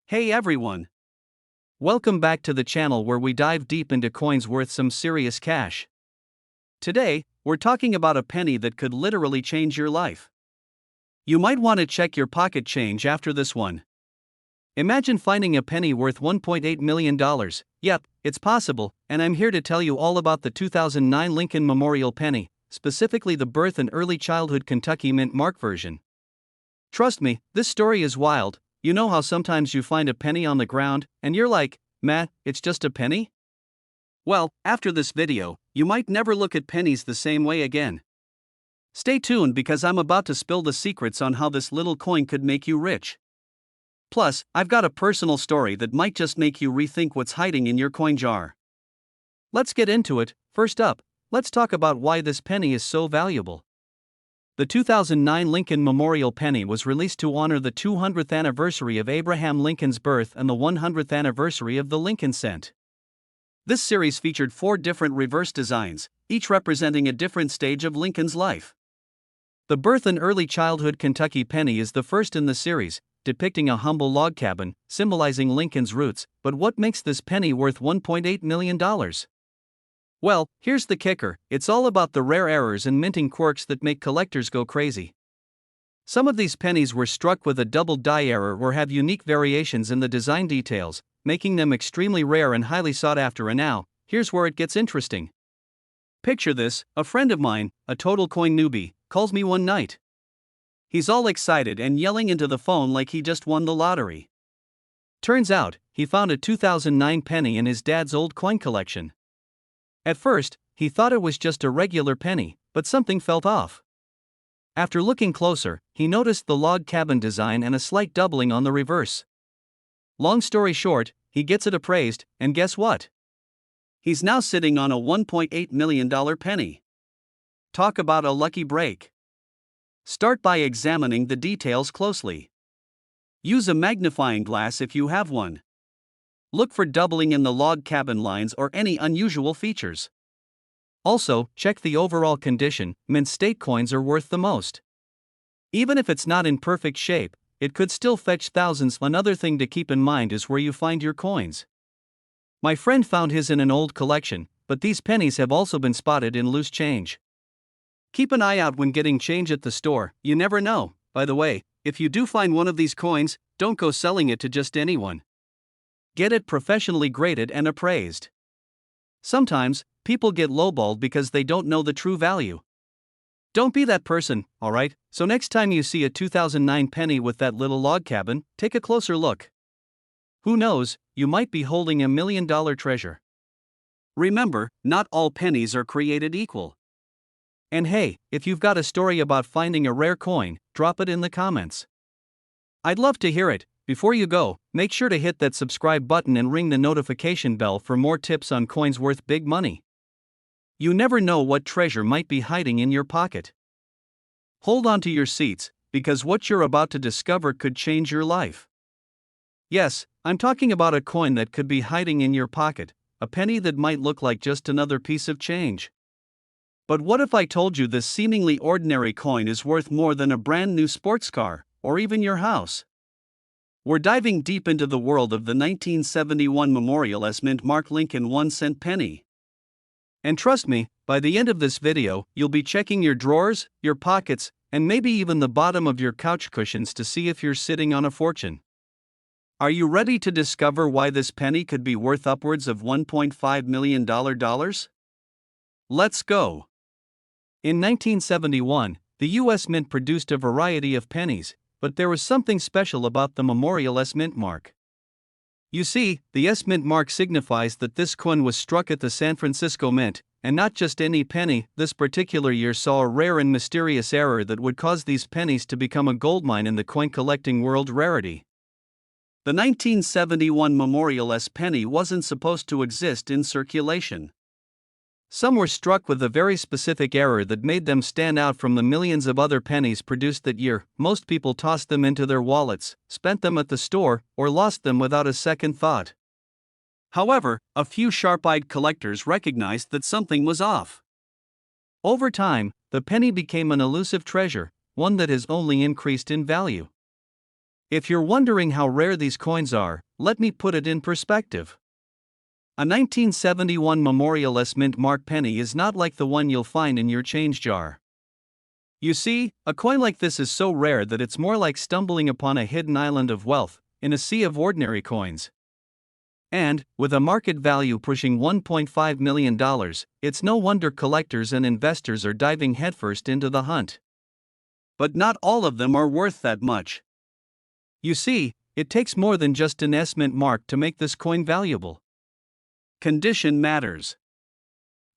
Hey everyone! Welcome back to the channel where we dive deep into coins worth some serious cash. Today, we're talking about a penny that could literally change your life. You might want to check your pocket change after this one. Imagine finding a penny worth $1.8 million. Yep, it's possible, and I'm here to tell you all about the 2009 Lincoln Memorial Penny, specifically the birth and early childhood Kentucky Mint mark version. Trust me, this story is wild. You know how sometimes you find a penny on the ground, and you're like, "Meh, it's just a penny?" Well, after this video, you might never look at pennies the same way again. Stay tuned because I'm about to spill the secrets on how this little coin could make you rich. Plus, I've got a personal story that might just make you rethink what's hiding in your coin jar. Let's get into it. First up, let's talk about why this penny is so valuable. The 2009 Lincoln Memorial Penny was released to honor the 200th anniversary of Abraham Lincoln's birth and the 100th anniversary of the Lincoln cent. This series featured 4 different reverse designs, each representing a different stage of Lincoln's life. The birth and early childhood Kentucky penny is the first in the series, depicting a humble log cabin, symbolizing Lincoln's roots. But what makes this penny worth $1.8 million? Well, here's the kicker, it's all about the rare errors and minting quirks that make collectors go crazy. Some of these pennies were struck with a double die error or have unique variations in the design details, making them extremely rare and highly sought after. And now, here's where it gets interesting. Picture this, a friend of mine, a total coin newbie, calls me one night. He's all excited and yelling into the phone like he just won the lottery. Turns out, he found a 2009 penny in his dad's old coin collection. At first, he thought it was just a regular penny, but something felt off. After looking closer, he noticed the log cabin design and a slight doubling on the reverse. Long story short, he gets it appraised, and guess what? He's now sitting on a $1.8 million penny. Talk about a lucky break. Start by examining the details closely. Use a magnifying glass if you have one. Look for doubling in the log cabin lines or any unusual features. Also, check the overall condition. Mint state coins are worth the most. Even if it's not in perfect shape, it could still fetch thousands. Another thing to keep in mind is where you find your coins. My friend found his in an old collection, but these pennies have also been spotted in loose change. Keep an eye out when getting change at the store, you never know. By the way, if you do find one of these coins, don't go selling it to just anyone. Get it professionally graded and appraised. Sometimes, people get lowballed because they don't know the true value. Don't be that person, alright? So next time you see a 2009 penny with that little log cabin, take a closer look. Who knows, you might be holding $1 million treasure. Remember, not all pennies are created equal. And hey, if you've got a story about finding a rare coin, drop it in the comments. I'd love to hear it. Before you go, make sure to hit that subscribe button and ring the notification bell for more tips on coins worth big money. You never know what treasure might be hiding in your pocket. Hold on to your seats, because what you're about to discover could change your life. Yes, I'm talking about a coin that could be hiding in your pocket, a penny that might look like just another piece of change. But what if I told you this seemingly ordinary coin is worth more than a brand new sports car, or even your house? We're diving deep into the world of the 1971 Memorial S Mint Mark Lincoln 1-cent penny. And trust me, by the end of this video, you'll be checking your drawers, your pockets, and maybe even the bottom of your couch cushions to see if you're sitting on a fortune. Are you ready to discover why this penny could be worth upwards of $1.5 million? Let's go. In 1971, the U.S. Mint produced a variety of pennies, but there was something special about the Memorial S Mint mark. You see, the S Mint mark signifies that this coin was struck at the San Francisco Mint, and not just any penny. This particular year saw a rare and mysterious error that would cause these pennies to become a goldmine in the coin collecting world. Rarity. The 1971 Memorial S penny wasn't supposed to exist in circulation. Some were struck with a very specific error that made them stand out from the millions of other pennies produced that year. Most people tossed them into their wallets, spent them at the store, or lost them without a second thought. However, a few sharp-eyed collectors recognized that something was off. Over time, the penny became an elusive treasure, one that has only increased in value. If you're wondering how rare these coins are, let me put it in perspective. A 1971 Memorial S Mint Mark penny is not like the one you'll find in your change jar. You see, a coin like this is so rare that it's more like stumbling upon a hidden island of wealth, in a sea of ordinary coins. And, with a market value pushing $1.5 million, it's no wonder collectors and investors are diving headfirst into the hunt. But not all of them are worth that much. You see, it takes more than just an S Mint mark to make this coin valuable. Condition matters.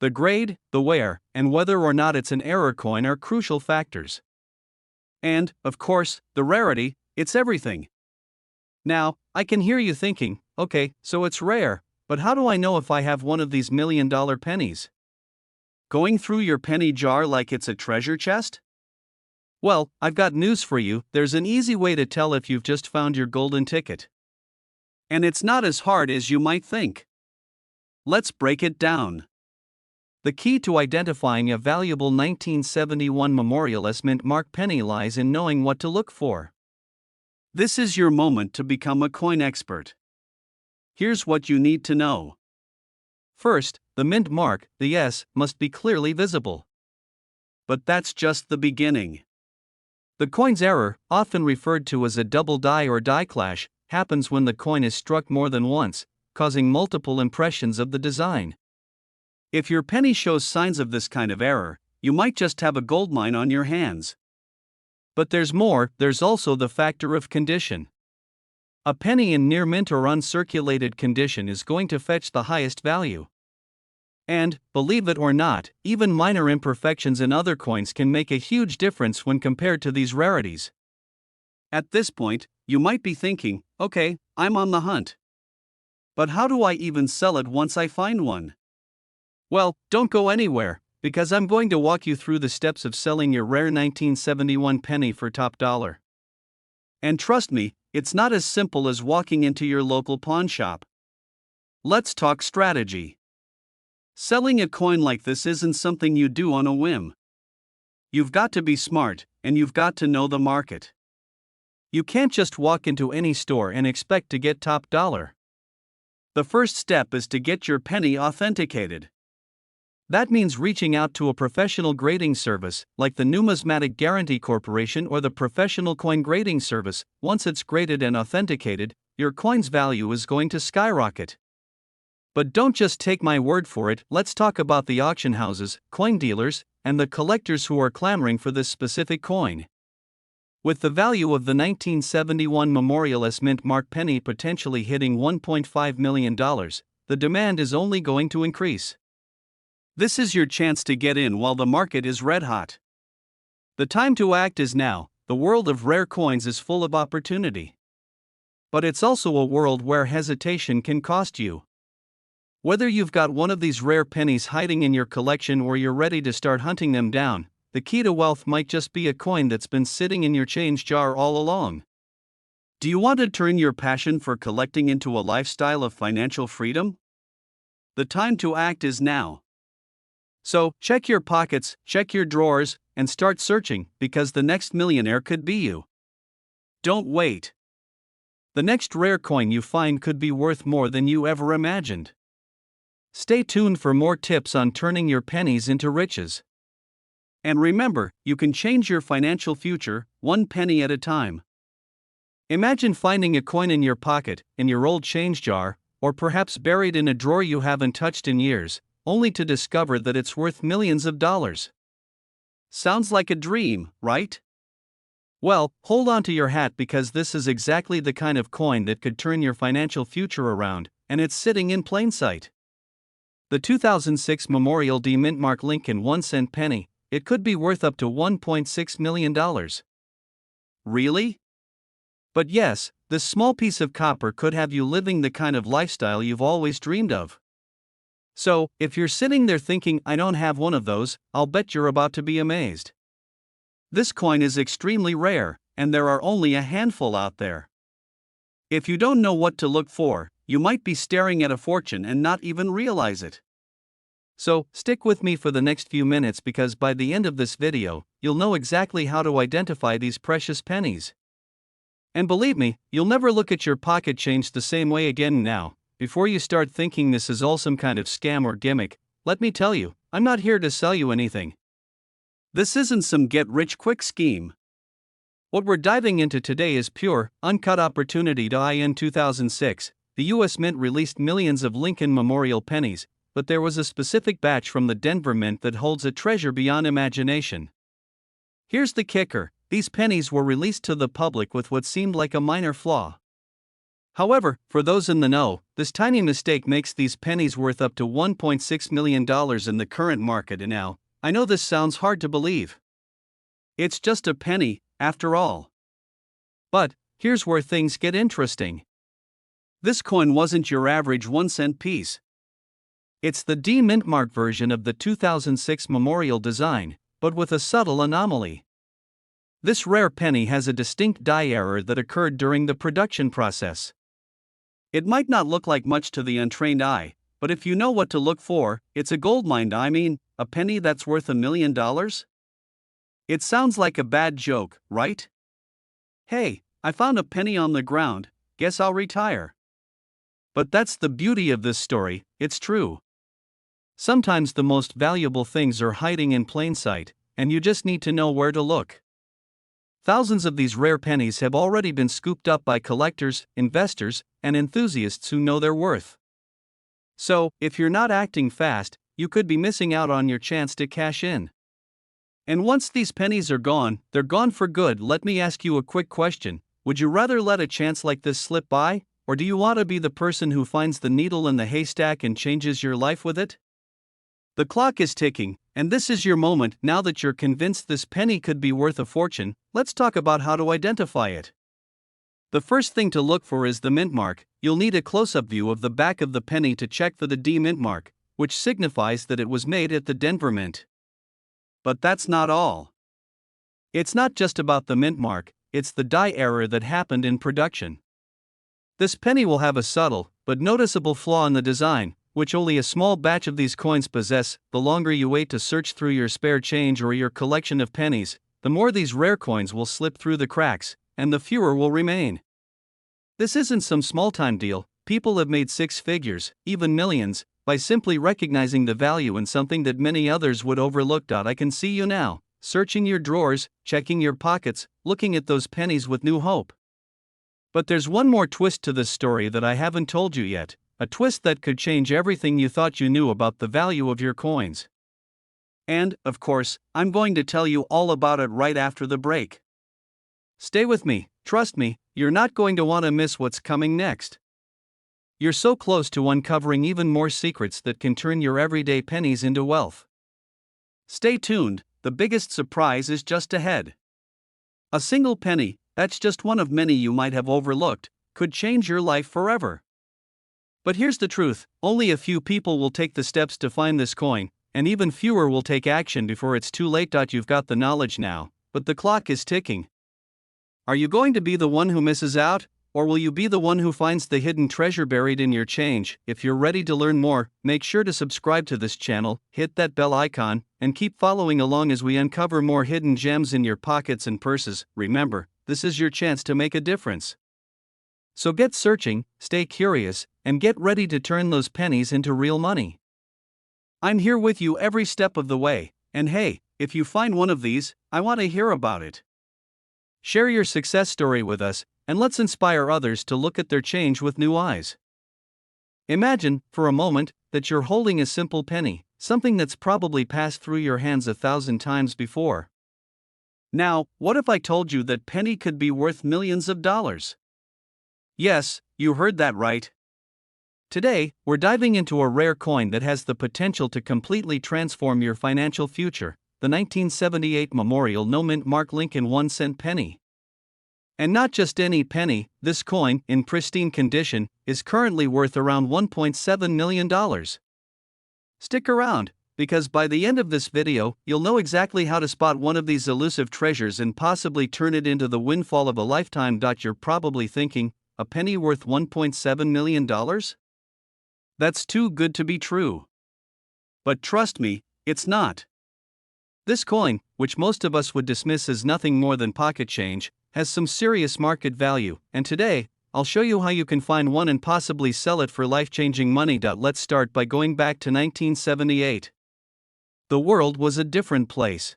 The grade, the wear, and whether or not it's an error coin are crucial factors. And, of course, the rarity, it's everything. Now, I can hear you thinking, okay, so it's rare, but how do I know if I have one of these $1 million pennies? Going through your penny jar like it's a treasure chest? Well, I've got news for you, there's an easy way to tell if you've just found your golden ticket. And it's not as hard as you might think. Let's break it down. The key to identifying a valuable 1971 Memorial S Mint Mark penny lies in knowing what to look for. This is your moment to become a coin expert. Here's what you need to know. First, the mint mark, the S, must be clearly visible. But that's just the beginning. The coin's error, often referred to as a double die or die clash, happens when the coin is struck more than once, causing multiple impressions of the design. If your penny shows signs of this kind of error, you might just have a goldmine on your hands. But there's more, there's also the factor of condition. A penny in near mint or uncirculated condition is going to fetch the highest value. And, believe it or not, even minor imperfections in other coins can make a huge difference when compared to these rarities. At this point, you might be thinking, okay, I'm on the hunt. But how do I even sell it once I find one? Well, don't go anywhere, because I'm going to walk you through the steps of selling your rare 1971 penny for top dollar. And trust me, it's not as simple as walking into your local pawn shop. Let's talk strategy. Selling a coin like this isn't something you do on a whim. You've got to be smart, and you've got to know the market. You can't just walk into any store and expect to get top dollar. The first step is to get your penny authenticated. That means reaching out to a professional grading service, like the Numismatic Guarantee Corporation or the Professional Coin Grading Service. Once it's graded and authenticated, your coin's value is going to skyrocket. But don't just take my word for it, let's talk about the auction houses, coin dealers, and the collectors who are clamoring for this specific coin. With the value of the 1971 Memorial S Mint Mark penny potentially hitting $1.5 million, the demand is only going to increase. This is your chance to get in while the market is red hot. The time to act is now. The world of rare coins is full of opportunity. But it's also a world where hesitation can cost you. Whether you've got one of these rare pennies hiding in your collection or you're ready to start hunting them down, the key to wealth might just be a coin that's been sitting in your change jar all along. Do you want to turn your passion for collecting into a lifestyle of financial freedom? The time to act is now. So, check your pockets, check your drawers, and start searching, because the next millionaire could be you. Don't wait. The next rare coin you find could be worth more than you ever imagined. Stay tuned for more tips on turning your pennies into riches. And remember, you can change your financial future, one penny at a time. Imagine finding a coin in your pocket, in your old change jar, or perhaps buried in a drawer you haven't touched in years, only to discover that it's worth millions of dollars. Sounds like a dream, right? Well, hold on to your hat, because this is exactly the kind of coin that could turn your financial future around, and it's sitting in plain sight. The 2006 Memorial D Mint Mark Lincoln 1-cent penny, it could be worth up to $1.6 million. Really? But yes, this small piece of copper could have you living the kind of lifestyle you've always dreamed of. So, if you're sitting there thinking, I don't have one of those, I'll bet you're about to be amazed. This coin is extremely rare, and there are only a handful out there. If you don't know what to look for, you might be staring at a fortune and not even realize it. So, stick with me for the next few minutes, because by the end of this video, you'll know exactly how to identify these precious pennies. And believe me, you'll never look at your pocket change the same way again now. Before you start thinking this is all some kind of scam or gimmick, let me tell you, I'm not here to sell you anything. This isn't some get-rich-quick scheme. What we're diving into today is pure, uncut opportunity. In 2006, the U.S. Mint released millions of Lincoln Memorial pennies, but there was a specific batch from the Denver Mint that holds a treasure beyond imagination. Here's the kicker: these pennies were released to the public with what seemed like a minor flaw. However, for those in the know, this tiny mistake makes these pennies worth up to $1.6 million in the current market. And now, I know this sounds hard to believe. It's just a penny, after all. But here's where things get interesting. This coin wasn't your average 1-cent piece. It's the de-mint mark version of the 2006 memorial design, but with a subtle anomaly. This rare penny has a distinct die error that occurred during the production process. It might not look like much to the untrained eye, but if you know what to look for, it's a goldmine. A penny that's worth $1 million? It sounds like a bad joke, right? Hey, I found a penny on the ground, guess I'll retire. But that's the beauty of this story, it's true. Sometimes the most valuable things are hiding in plain sight, and you just need to know where to look. Thousands of these rare pennies have already been scooped up by collectors, investors, and enthusiasts who know their worth. So, if you're not acting fast, you could be missing out on your chance to cash in. And once these pennies are gone, they're gone for good. Let me ask you a quick question. Would you rather let a chance like this slip by, or do you want to be the person who finds the needle in the haystack and changes your life with it? The clock is ticking, and this is your moment. Now that you're convinced this penny could be worth a fortune, let's talk about how to identify it. The first thing to look for is the mint mark. You'll need a close-up view of the back of the penny to check for the de-mint mark, which signifies that it was made at the Denver Mint. But that's not all. It's not just about the mint mark, it's the die error that happened in production. This penny will have a subtle, but noticeable flaw in the design, which only a small batch of these coins possess. The longer you wait to search through your spare change or your collection of pennies, the more these rare coins will slip through the cracks, and the fewer will remain. This isn't some small-time deal. People have made six figures, even millions, by simply recognizing the value in something that many others would overlook. I can see you now, searching your drawers, checking your pockets, looking at those pennies with new hope. But there's one more twist to this story that I haven't told you yet, a twist that could change everything you thought you knew about the value of your coins. And, of course, I'm going to tell you all about it right after the break. Stay with me, trust me, you're not going to want to miss what's coming next. You're so close to uncovering even more secrets that can turn your everyday pennies into wealth. Stay tuned, the biggest surprise is just ahead. A single penny, that's just one of many you might have overlooked, could change your life forever. But here's the truth: only a few people will take the steps to find this coin, and even fewer will take action before it's too late. You've got the knowledge now, but the clock is ticking. Are you going to be the one who misses out, or will you be the one who finds the hidden treasure buried in your change? If you're ready to learn more, make sure to subscribe to this channel, hit that bell icon, and keep following along as we uncover more hidden gems in your pockets and purses. Remember, this is your chance to make a difference. So get searching, stay curious, and get ready to turn those pennies into real money. I'm here with you every step of the way, and hey, if you find one of these, I want to hear about it. Share your success story with us, and let's inspire others to look at their change with new eyes. Imagine, for a moment, that you're holding a simple penny, something that's probably passed through your hands 1,000 times before. Now, what if I told you that penny could be worth millions of dollars? Yes, you heard that right. Today, we're diving into a rare coin that has the potential to completely transform your financial future, the 1978 Memorial No Mint Mark Lincoln 1-cent penny. And not just any penny, this coin, in pristine condition, is currently worth around $1.7 million. Stick around, because by the end of this video, you'll know exactly how to spot one of these elusive treasures and possibly turn it into the windfall of a lifetime. You're probably thinking, a penny worth $1.7 million? That's too good to be true. But trust me, it's not. This coin, which most of us would dismiss as nothing more than pocket change, has some serious market value, and today, I'll show you how you can find one and possibly sell it for life-changing money. Let's start by going back to 1978. The world was a different place.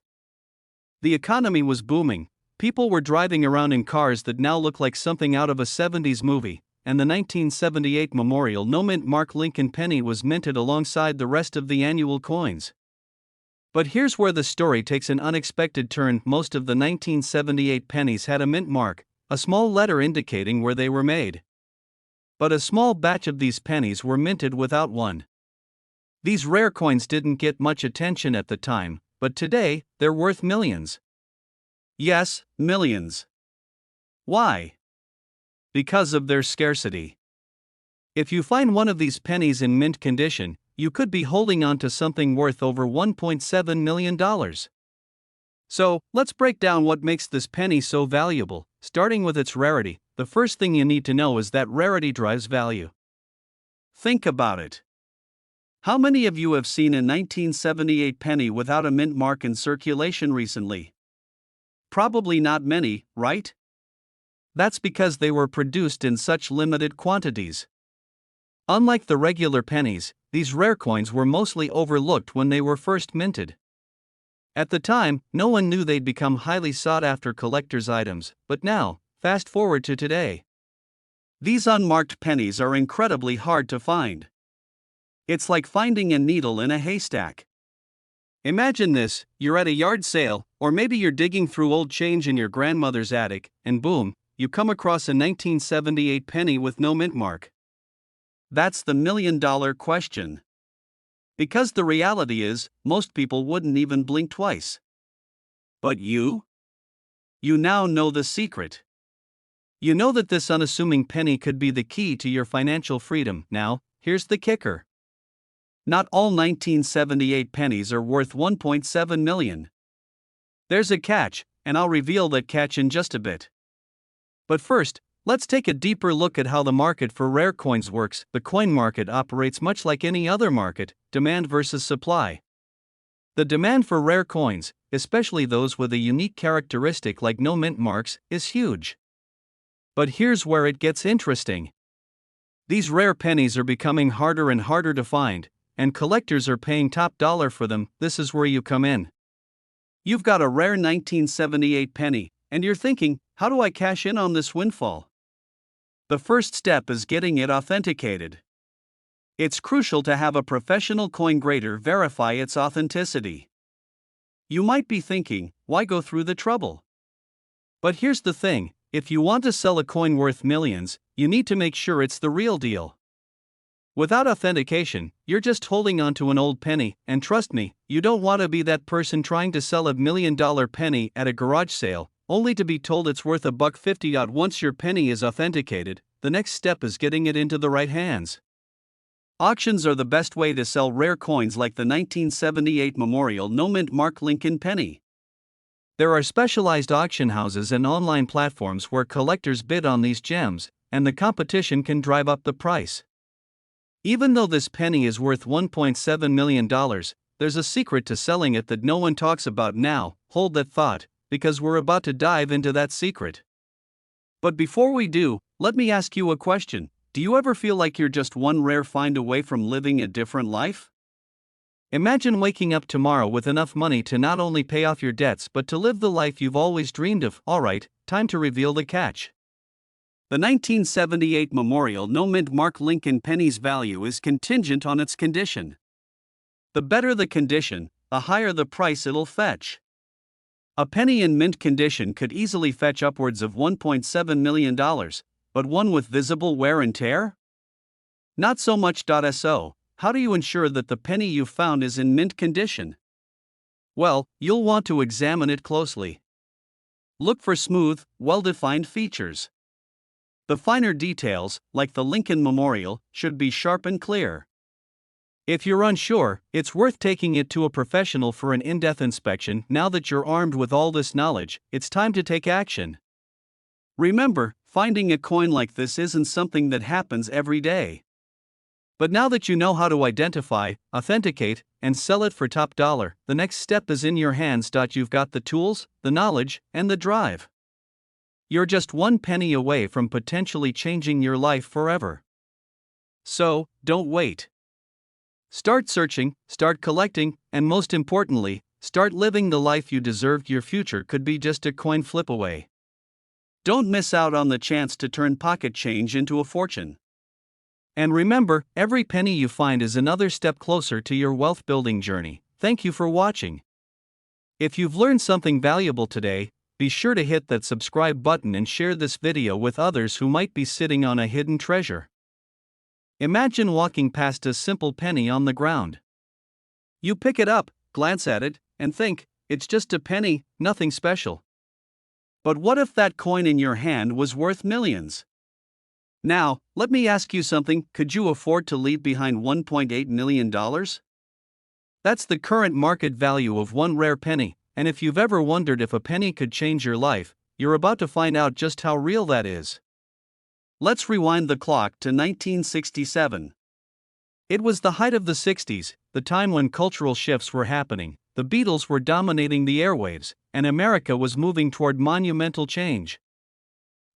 The economy was booming, people were driving around in cars that now look like something out of a 70s movie, and the 1978 Memorial No Mint Mark Lincoln Penny was minted alongside the rest of the annual coins. But here's where the story takes an unexpected turn. Most of the 1978 pennies had a mint mark, a small letter indicating where they were made. But a small batch of these pennies were minted without one. These rare coins didn't get much attention at the time, but today, they're worth millions. Yes, millions. Why? Because of their scarcity. If you find one of these pennies in mint condition, you could be holding on to something worth over $1.7 million. So, let's break down what makes this penny so valuable. Starting with its rarity, the first thing you need to know is that rarity drives value. Think about it. How many of you have seen a 1978 penny without a mint mark in circulation recently? Probably not many, right? That's because they were produced in such limited quantities. Unlike the regular pennies, these rare coins were mostly overlooked when they were first minted. At the time, no one knew they'd become highly sought-after collector's items, but now, fast forward to today. These unmarked pennies are incredibly hard to find. It's like finding a needle in a haystack. Imagine this: you're at a yard sale, or maybe you're digging through old change in your grandmother's attic, and boom, you come across a 1978 penny with no mint mark. That's the million-dollar question. Because the reality is, most people wouldn't even blink twice. But you? You now know the secret. You know that this unassuming penny could be the key to your financial freedom. Now, here's the kicker. Not all 1978 pennies are worth $1.7 million. There's a catch, and I'll reveal that catch in just a bit. But first, let's take a deeper look at how the market for rare coins works. The coin market operates much like any other market: demand versus supply. The demand for rare coins, especially those with a unique characteristic like no mint marks, is huge. But here's where it gets interesting. These rare pennies are becoming harder and harder to find, and collectors are paying top dollar for them. This is where you come in. You've got a rare 1978 penny, and you're thinking, how do I cash in on this windfall? The first step is getting it authenticated. It's crucial to have a professional coin grader verify its authenticity. You might be thinking, why go through the trouble? But here's the thing: if you want to sell a coin worth millions, you need to make sure it's the real deal. Without authentication, you're just holding on to an old penny, and trust me, you don't want to be that person trying to sell a $1 million penny at a garage sale, only to be told it's worth $1.50. Once your penny is authenticated, the next step is getting it into the right hands. Auctions are the best way to sell rare coins like the 1978 Memorial No Mint Mark Lincoln Penny. There are specialized auction houses and online platforms where collectors bid on these gems, and the competition can drive up the price. Even though this penny is worth $1.7 million, there's a secret to selling it that no one talks about. Now, hold that thought, because we're about to dive into that secret. But before we do, let me ask you a question. Do you ever feel like you're just one rare find away from living a different life? Imagine waking up tomorrow with enough money to not only pay off your debts but to live the life you've always dreamed of. Alright, time to reveal the catch. The 1978 Memorial No Mint Mark Lincoln Penny's value is contingent on its condition. The better the condition, the higher the price it'll fetch. A penny in mint condition could easily fetch upwards of $1.7 million, but one with visible wear and tear? Not so much. So, how do you ensure that the penny you found is in mint condition? Well, you'll want to examine it closely. Look for smooth, well-defined features. The finer details, like the Lincoln Memorial, should be sharp and clear. If you're unsure, it's worth taking it to a professional for an in-depth inspection. Now that you're armed with all this knowledge, it's time to take action. Remember, finding a coin like this isn't something that happens every day. But now that you know how to identify, authenticate, and sell it for top dollar, the next step is in your hands. You've got the tools, the knowledge, and the drive. You're just one penny away from potentially changing your life forever. So, don't wait. Start searching, start collecting, and most importantly, start living the life you deserve. Your future could be just a coin flip away. Don't miss out on the chance to turn pocket change into a fortune. And remember, every penny you find is another step closer to your wealth building journey. Thank you for watching. If you've learned something valuable today, be sure to hit that subscribe button and share this video with others who might be sitting on a hidden treasure. Imagine walking past a simple penny on the ground. You pick it up, glance at it, and think, it's just a penny, nothing special. But what if that coin in your hand was worth millions? Now, let me ask you something, could you afford to leave behind $1.8 million? That's the current market value of one rare penny, and if you've ever wondered if a penny could change your life, you're about to find out just how real that is. Let's rewind the clock to 1967. It was the height of the 60s, the time when cultural shifts were happening, the Beatles were dominating the airwaves, and America was moving toward monumental change.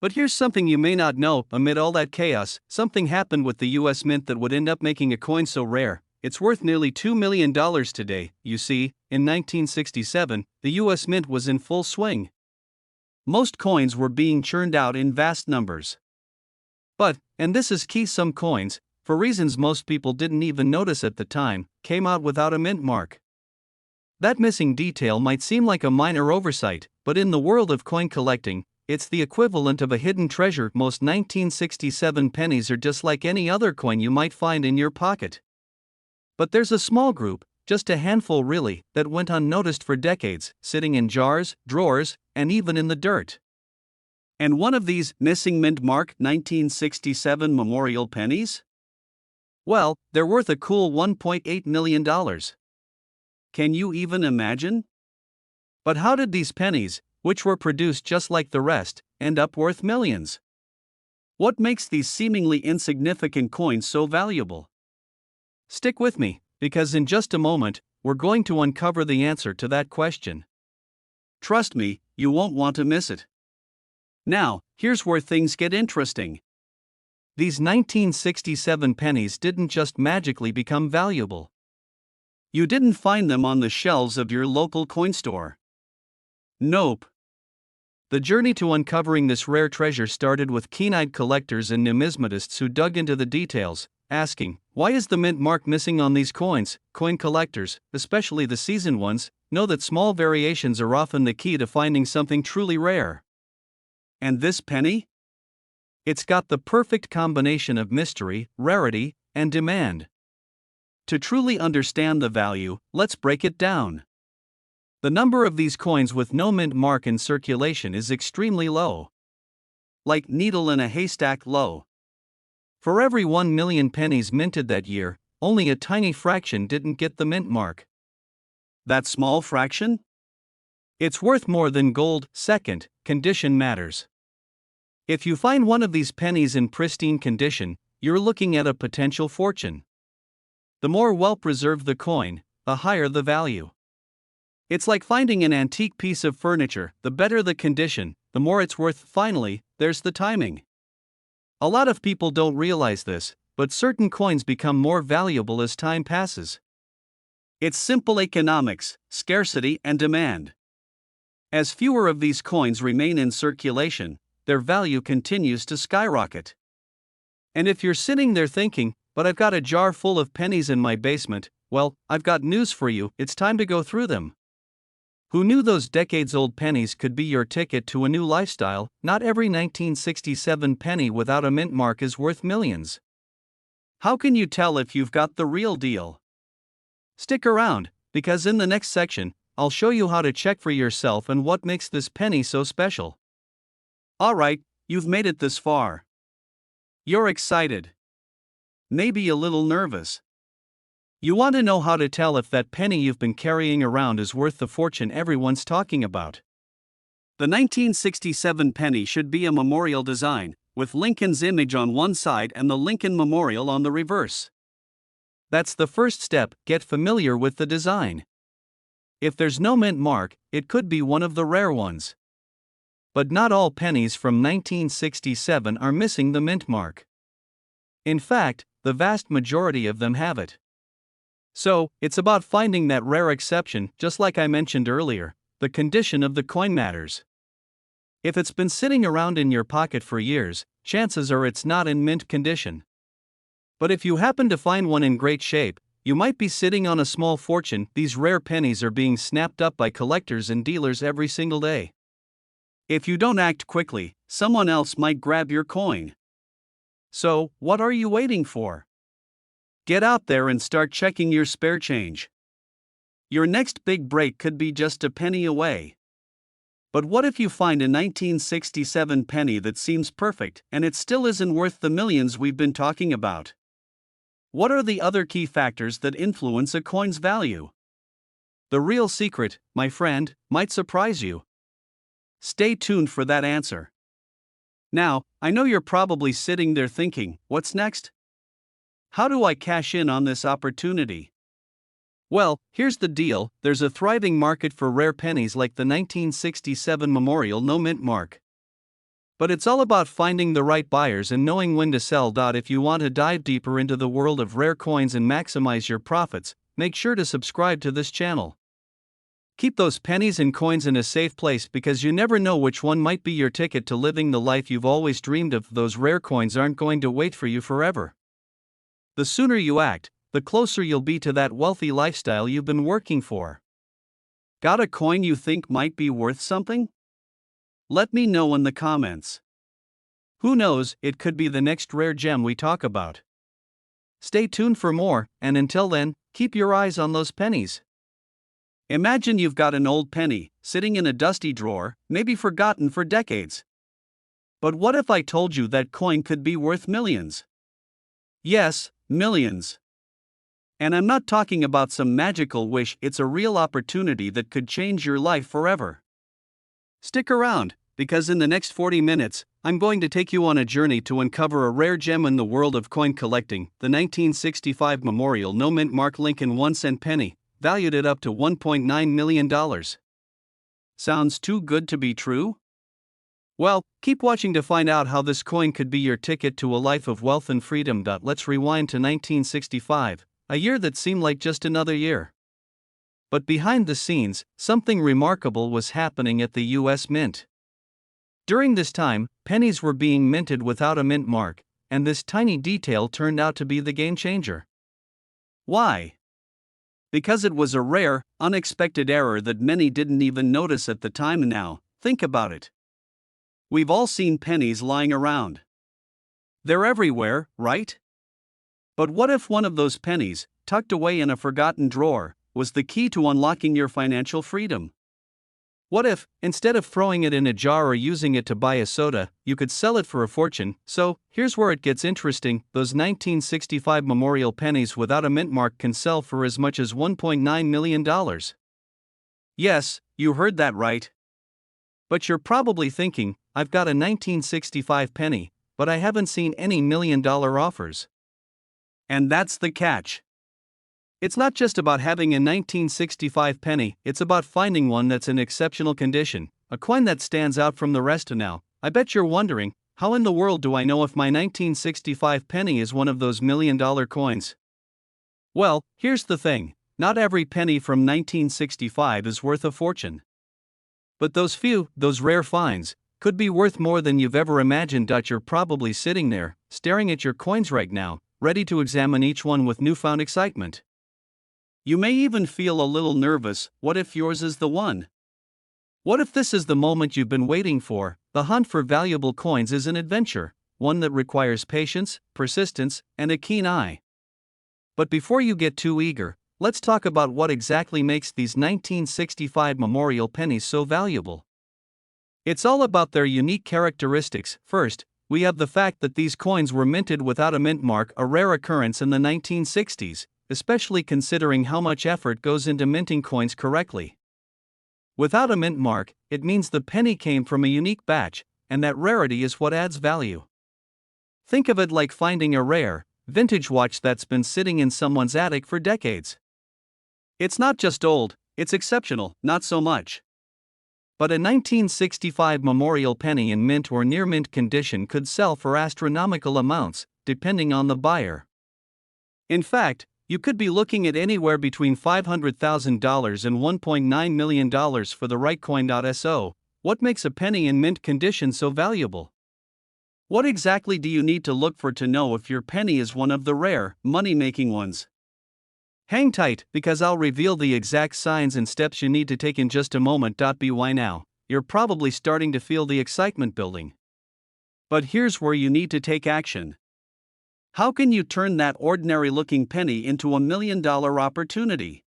But here's something you may not know, amid all that chaos, something happened with the US Mint that would end up making a coin so rare, it's worth nearly $2 million today. You see, in 1967, the US Mint was in full swing. Most coins were being churned out in vast numbers. But, and this is key, some coins, for reasons most people didn't even notice at the time, came out without a mint mark. That missing detail might seem like a minor oversight, but in the world of coin collecting, it's the equivalent of a hidden treasure. Most 1967 pennies are just like any other coin you might find in your pocket. But there's a small group, just a handful really, that went unnoticed for decades, sitting in jars, drawers, and even in the dirt. And one of these missing mint mark 1967 memorial pennies? Well, they're worth a cool $1.8 million. Can you even imagine? But how did these pennies, which were produced just like the rest, end up worth millions? What makes these seemingly insignificant coins so valuable? Stick with me, because in just a moment, we're going to uncover the answer to that question. Trust me, you won't want to miss it. Now, here's where things get interesting. These 1967 pennies didn't just magically become valuable. You didn't find them on the shelves of your local coin store. Nope. The journey to uncovering this rare treasure started with keen-eyed collectors and numismatists who dug into the details, asking, why is the mint mark missing on these coins? Coin collectors, especially the seasoned ones, know that small variations are often the key to finding something truly rare. And this penny? It's got the perfect combination of mystery, rarity, and demand. To truly understand the value, let's break it down. The number of these coins with no mint mark in circulation is extremely low. Like needle in a haystack low. For every 1 million pennies minted that year, only a tiny fraction didn't get the mint mark. That small fraction? It's worth more than gold. Second, condition matters. If you find one of these pennies in pristine condition, you're looking at a potential fortune. The more well-preserved the coin, the higher the value. It's like finding an antique piece of furniture, the better the condition, the more it's worth. Finally, there's the timing. A lot of people don't realize this, but certain coins become more valuable as time passes. It's simple economics, scarcity and demand. As fewer of these coins remain in circulation, their value continues to skyrocket. And if you're sitting there thinking, but I've got a jar full of pennies in my basement, well, I've got news for you, it's time to go through them. Who knew those decades-old pennies could be your ticket to a new lifestyle? Not every 1967 penny without a mint mark is worth millions. How can you tell if you've got the real deal? Stick around, because in the next section, I'll show you how to check for yourself and what makes this penny so special. Alright, you've made it this far. You're excited. Maybe a little nervous. You want to know how to tell if that penny you've been carrying around is worth the fortune everyone's talking about. The 1967 penny should be a memorial design, with Lincoln's image on one side and the Lincoln Memorial on the reverse. That's the first step, get familiar with the design. If there's no mint mark, it could be one of the rare ones. But not all pennies from 1967 are missing the mint mark. In fact, the vast majority of them have it. So, it's about finding that rare exception. Just like I mentioned earlier, the condition of the coin matters. If it's been sitting around in your pocket for years, chances are it's not in mint condition. But if you happen to find one in great shape, you might be sitting on a small fortune. These rare pennies are being snapped up by collectors and dealers every single day. If you don't act quickly, someone else might grab your coin. So, what are you waiting for? Get out there and start checking your spare change. Your next big break could be just a penny away. But what if you find a 1967 penny that seems perfect and it still isn't worth the millions we've been talking about? What are the other key factors that influence a coin's value? The real secret, my friend, might surprise you. Stay tuned for that answer. Now, I know you're probably sitting there thinking, what's next? How do I cash in on this opportunity? Well, here's the deal: there's a thriving market for rare pennies like the 1967 Memorial No Mint Mark. But it's all about finding the right buyers and knowing when to sell. If you want to dive deeper into the world of rare coins and maximize your profits, make sure to subscribe to this channel. Keep those pennies and coins in a safe place because you never know which one might be your ticket to living the life you've always dreamed of. Those rare coins aren't going to wait for you forever. The sooner you act, the closer you'll be to that wealthy lifestyle you've been working for. Got a coin you think might be worth something? Let me know in the comments. Who knows, it could be the next rare gem we talk about. Stay tuned for more, and until then, keep your eyes on those pennies. Imagine you've got an old penny, sitting in a dusty drawer, maybe forgotten for decades. But what if I told you that coin could be worth millions? Yes, millions. And I'm not talking about some magical wish, it's a real opportunity that could change your life forever. Stick around, because in the next 40 minutes, I'm going to take you on a journey to uncover a rare gem in the world of coin collecting, the 1965 Memorial No Mint Mark Lincoln 1-cent penny, valued at up to $1.9 million. Sounds too good to be true? Well, keep watching to find out how this coin could be your ticket to a life of wealth and freedom. Let's rewind to 1965, a year that seemed like just another year. But behind the scenes, something remarkable was happening at the US Mint. During this time, pennies were being minted without a mint mark, and this tiny detail turned out to be the game changer. Why? Because it was a rare, unexpected error that many didn't even notice at the time. Now, think about it. We've all seen pennies lying around. They're everywhere, right? But what if one of those pennies, tucked away in a forgotten drawer, was the key to unlocking your financial freedom? What if, instead of throwing it in a jar or using it to buy a soda, you could sell it for a fortune? So, here's where it gets interesting: those 1965 Memorial pennies without a mint mark can sell for as much as $1.9 million. Yes, you heard that right. But you're probably thinking, I've got a 1965 penny, but I haven't seen any million-dollar offers. And that's the catch. It's not just about having a 1965 penny, it's about finding one that's in exceptional condition, a coin that stands out from the rest. Now, I bet you're wondering, how in the world do I know if my 1965 penny is one of those million-dollar coins? Well, here's the thing: not every penny from 1965 is worth a fortune. But those few, those rare finds, could be worth more than you've ever imagined. You're probably sitting there, staring at your coins right now, ready to examine each one with newfound excitement. You may even feel a little nervous. What if yours is the one? What if this is the moment you've been waiting for? The hunt for valuable coins is an adventure, one that requires patience, persistence, and a keen eye. But before you get too eager, let's talk about what exactly makes these 1965 Memorial pennies so valuable. It's all about their unique characteristics. First, we have the fact that these coins were minted without a mint mark, a rare occurrence in the 1960s. Especially considering how much effort goes into minting coins correctly. Without a mint mark, it means the penny came from a unique batch, and that rarity is what adds value. Think of it like finding a rare, vintage watch that's been sitting in someone's attic for decades. It's not just old, it's exceptional. Not so much. But a 1965 memorial penny in mint or near mint condition could sell for astronomical amounts, depending on the buyer. In fact, you could be looking at anywhere between $500,000 and $1.9 million for the right coin. So, what makes a penny in mint condition so valuable? What exactly do you need to look for to know if your penny is one of the rare, money-making ones? Hang tight, because I'll reveal the exact signs and steps you need to take in just a moment. By now, you're probably starting to feel the excitement building. But here's where you need to take action. How can you turn that ordinary-looking penny into a $1 million opportunity?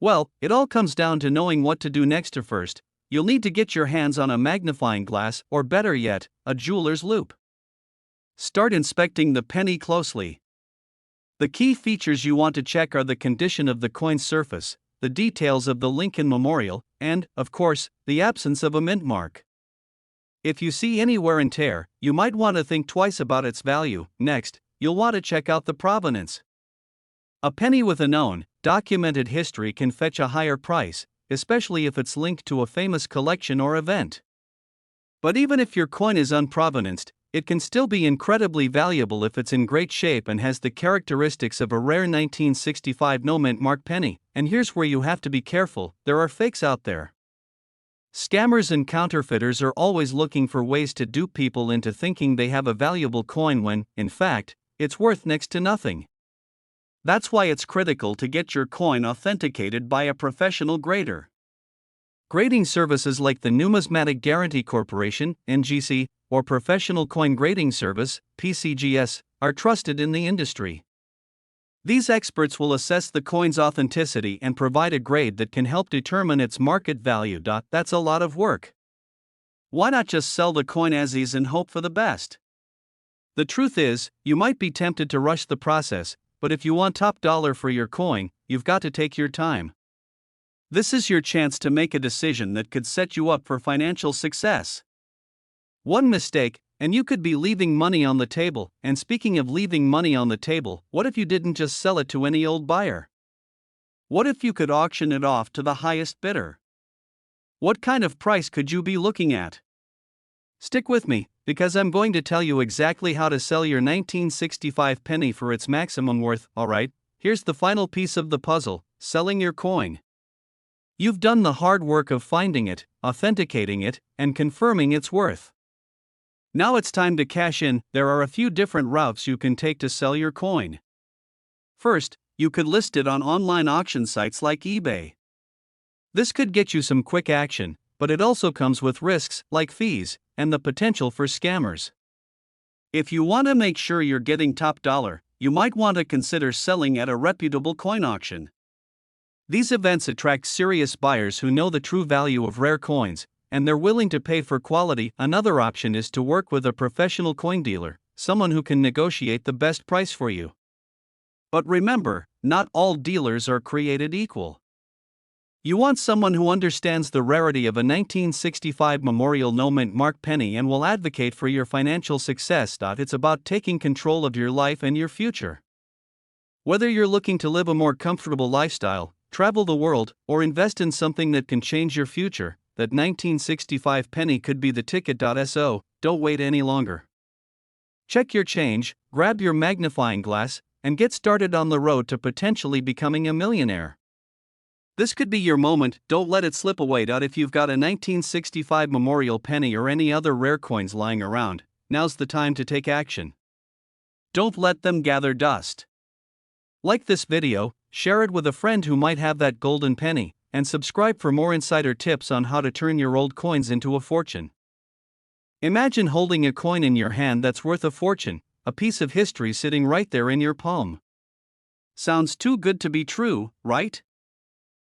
Well, it all comes down to knowing what to do next. First, you'll need to get your hands on a magnifying glass, or better yet, a jeweler's loupe. Start inspecting the penny closely. The key features you want to check are the condition of the coin's surface, the details of the Lincoln Memorial, and, of course, the absence of a mint mark. If you see any wear and tear, you might want to think twice about its value. Next, you'll want to check out the provenance. A penny with a known, documented history can fetch a higher price, especially if it's linked to a famous collection or event. But even if your coin is unprovenanced, it can still be incredibly valuable if it's in great shape and has the characteristics of a rare 1965 no mint mark penny. And here's where you have to be careful: there are fakes out there. Scammers and counterfeiters are always looking for ways to dupe people into thinking they have a valuable coin when, in fact, it's worth next to nothing. That's why it's critical to get your coin authenticated by a professional grader. Grading services like the Numismatic Guarantee Corporation, NGC, or Professional Coin Grading Service, PCGS, are trusted in the industry. These experts will assess the coin's authenticity and provide a grade that can help determine its market value. That's a lot of work. Why not just sell the coin as is and hope for the best? The truth is, you might be tempted to rush the process, but if you want top dollar for your coin, you've got to take your time. This is your chance to make a decision that could set you up for financial success. One mistake, and you could be leaving money on the table. And speaking of leaving money on the table, what if you didn't just sell it to any old buyer? What if you could auction it off to the highest bidder? What kind of price could you be looking at? Stick with me, because I'm going to tell you exactly how to sell your 1965 penny for its maximum worth. Alright, here's the final piece of the puzzle: selling your coin. You've done the hard work of finding it, authenticating it, and confirming its worth. Now it's time to cash in. There are a few different routes you can take to sell your coin. First, you could list it on online auction sites like eBay. This could get you some quick action, but it also comes with risks, like fees, and the potential for scammers. If you want to make sure you're getting top dollar, you might want to consider selling at a reputable coin auction. These events attract serious buyers who know the true value of rare coins, and they're willing to pay for quality. Another option is to work with a professional coin dealer, someone who can negotiate the best price for you. But remember, not all dealers are created equal. You want someone who understands the rarity of a 1965 memorial no mint mark penny and will advocate for your financial success. It's about taking control of your life and your future. Whether you're looking to live a more comfortable lifestyle, travel the world, or invest in something that can change your future, that 1965 penny could be the ticket. So, don't wait any longer. Check your change, grab your magnifying glass, and get started on the road to potentially becoming a millionaire. This could be your moment. Don't let it slip away. If you've got a 1965 memorial penny or any other rare coins lying around, now's the time to take action. Don't let them gather dust. Like this video, share it with a friend who might have that golden penny, and subscribe for more insider tips on how to turn your old coins into a fortune. Imagine holding a coin in your hand that's worth a fortune, a piece of history sitting right there in your palm. Sounds too good to be true, right?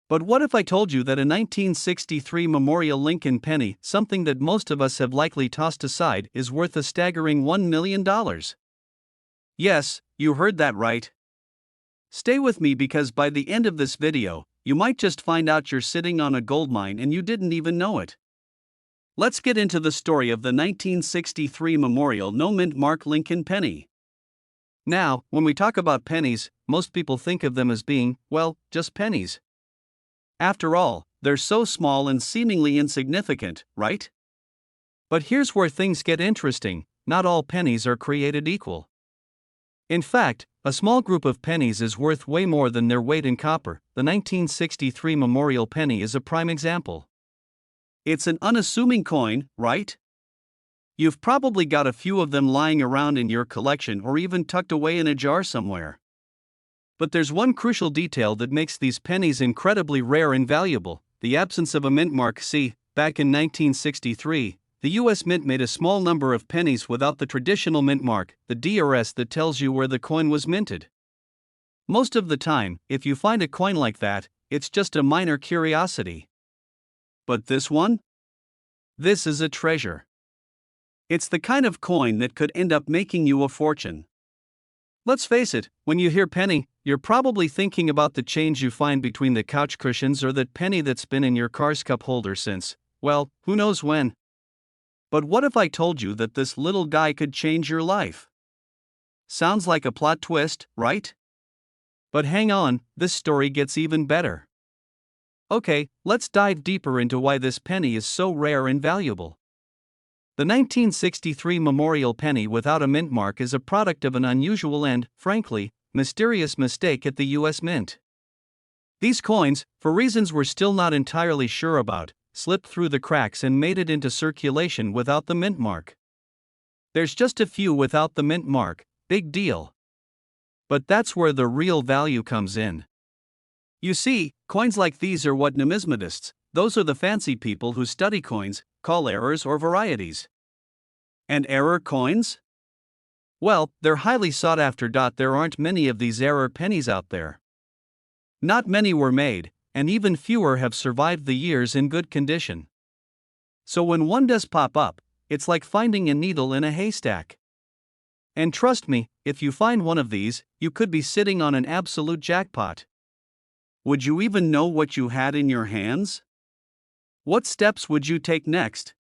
But what if I told you that a 1963 memorial Lincoln penny, something that most of us have likely tossed aside, is worth a staggering $1 million? Yes, you heard that right. Stay with me, because by the end of this video, you might just find out you're sitting on a goldmine and you didn't even know it. Let's get into the story of the 1963 memorial no mint mark Lincoln penny. Now, when we talk about pennies, most people think of them as being, well, just pennies. After all, They're so small and seemingly insignificant, right? But here's where things get interesting: not all pennies are created equal. In fact, a small group of pennies is worth way more than their weight in copper. The 1963 Memorial Penny is a prime example. It's an unassuming coin, right? You've probably got a few of them lying around in your collection or even tucked away in a jar somewhere. But there's one crucial detail that makes these pennies incredibly rare and valuable: the absence of a mint mark. See, back in 1963, the US Mint made a small number of pennies without the traditional mint mark, the DRS that tells you where the coin was minted. Most of the time, if you find a coin like that, it's just a minor curiosity. But this one? This is a treasure. It's the kind of coin that could end up making you a fortune. Let's face it, when you hear penny, you're probably thinking about the change you find between the couch cushions or that penny that's been in your car's cup holder since, well, who knows when. But what if I told you that this little guy could change your life? Sounds like a plot twist, right? But hang on, this story gets even better. Okay, let's dive deeper into why this penny is so rare and valuable. The 1963 Memorial Penny without a mint mark is a product of an unusual and, frankly, mysterious mistake at the US Mint. These coins, for reasons we're still not entirely sure about, slipped through the cracks and made it into circulation without the mint mark. There's just a few without the mint mark, big deal. But that's where the real value comes in. You see, coins like these are what numismatists, those are the fancy people who study coins, call errors or varieties. And error coins? Well, they're highly sought after. There aren't many of these error pennies out there. Not many were made, and even fewer have survived the years in good condition. So when one does pop up, it's like finding a needle in a haystack. And trust me, if you find one of these, you could be sitting on an absolute jackpot. Would you even know what you had in your hands? What steps would you take next?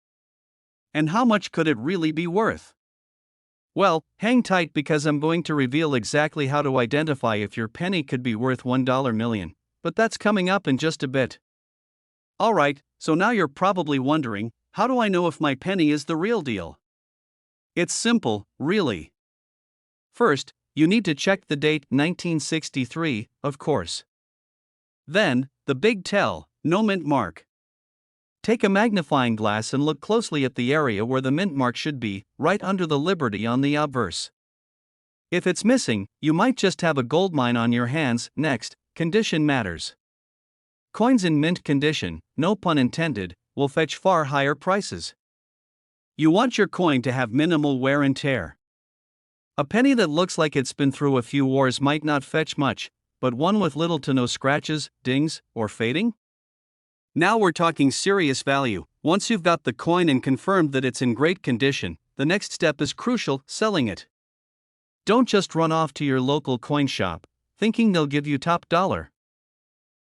And how much could it really be worth? Well, hang tight because I'm going to reveal exactly how to identify if your penny could be worth $1 million, but that's coming up in just a bit. Alright, so now you're probably wondering, how do I know if my penny is the real deal? It's simple, really. First, you need to check the date, 1963, of course. Then, the big tell, no mint mark. Take a magnifying glass and look closely at the area where the mint mark should be, right under the Liberty on the obverse. If it's missing, you might just have a gold mine on your hands. Next, condition matters. Coins in mint condition, no pun intended, will fetch far higher prices. You want your coin to have minimal wear and tear. A penny that looks like it's been through a few wars might not fetch much, but one with little to no scratches, dings, or fading? Now we're talking serious value. Once you've got the coin and confirmed that it's in great condition, the next step is crucial: selling it. Don't just run off to your local coin shop, thinking they'll give you top dollar.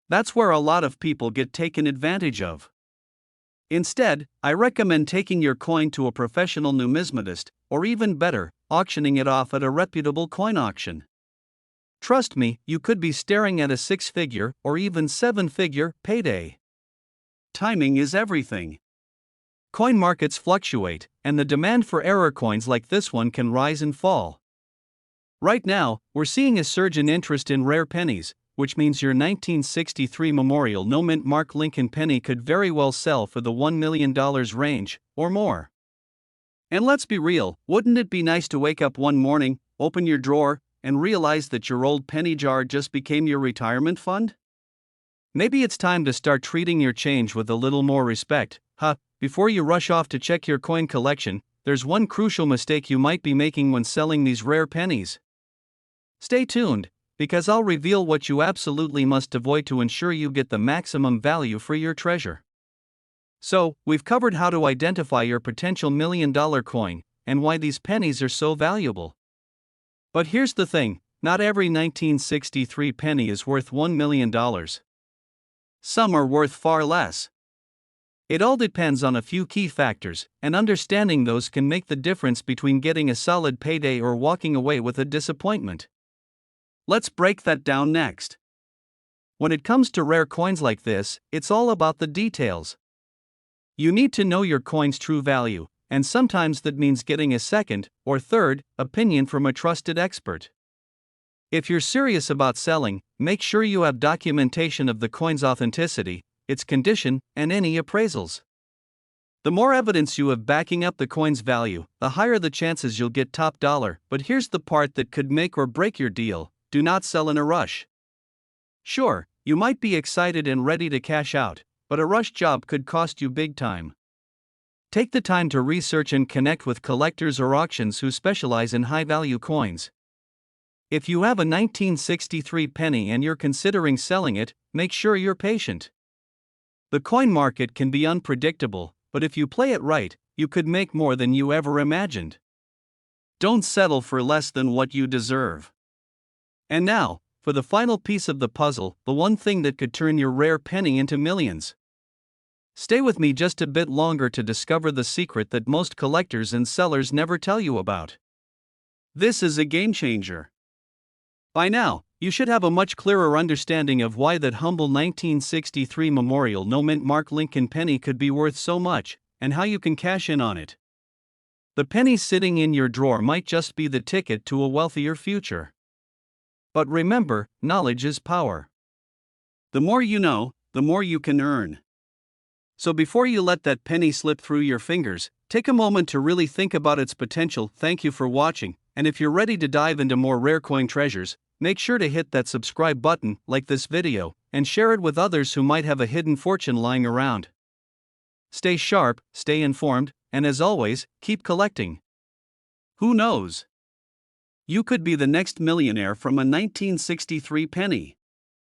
That's where a lot of people get taken advantage of. Instead, I recommend taking your coin to a professional numismatist, or even better, auctioning it off at a reputable coin auction. Trust me, you could be staring at a 6-figure or even 7-figure payday. Timing is everything. Coin markets fluctuate, and the demand for error coins like this one can rise and fall. Right now, we're seeing a surge in interest in rare pennies, which means your 1963 Memorial no mint mark Lincoln penny could very well sell for the $1 million range, or more. And let's be real, wouldn't it be nice to wake up one morning, open your drawer, and realize that your old penny jar just became your retirement fund? Maybe it's time to start treating your change with a little more respect. Before you rush off to check your coin collection, there's one crucial mistake you might be making when selling these rare pennies. Stay tuned, because I'll reveal what you absolutely must avoid to ensure you get the maximum value for your treasure. So, we've covered how to identify your potential $1 million coin, and why these pennies are so valuable. But here's the thing, not every 1963 penny is worth $1 million. Some are worth far less. It all depends on a few key factors, and understanding those can make the difference between getting a solid payday or walking away with a disappointment. Let's break that down next. When it comes to rare coins like this, it's all about the details. You need to know your coin's true value, and sometimes that means getting a second or third opinion from a trusted expert. If you're serious about selling, make sure you have documentation of the coin's authenticity, its condition, and any appraisals. The more evidence you have backing up the coin's value, the higher the chances you'll get top dollar. But here's the part that could make or break your deal: do not sell in a rush. Sure, you might be excited and ready to cash out, but a rush job could cost you big time. Take the time to research and connect with collectors or auctions who specialize in high-value coins. If you have a 1963 penny and you're considering selling it, make sure you're patient. The coin market can be unpredictable, but if you play it right, you could make more than you ever imagined. Don't settle for less than what you deserve. And now, for the final piece of the puzzle, the one thing that could turn your rare penny into millions. Stay with me just a bit longer to discover the secret that most collectors and sellers never tell you about. This is a game changer. By now, you should have a much clearer understanding of why that humble 1963 Memorial No Mint Mark Lincoln penny could be worth so much, and how you can cash in on it. The penny sitting in your drawer might just be the ticket to a wealthier future. But remember, knowledge is power. The more you know, the more you can earn. So before you let that penny slip through your fingers, take a moment to really think about its potential. Thank you for watching, and if you're ready to dive into more rare coin treasures, make sure to hit that subscribe button, like this video, and share it with others who might have a hidden fortune lying around. Stay sharp, stay informed, and as always, keep collecting. Who knows? You could be the next millionaire from a 1963 penny.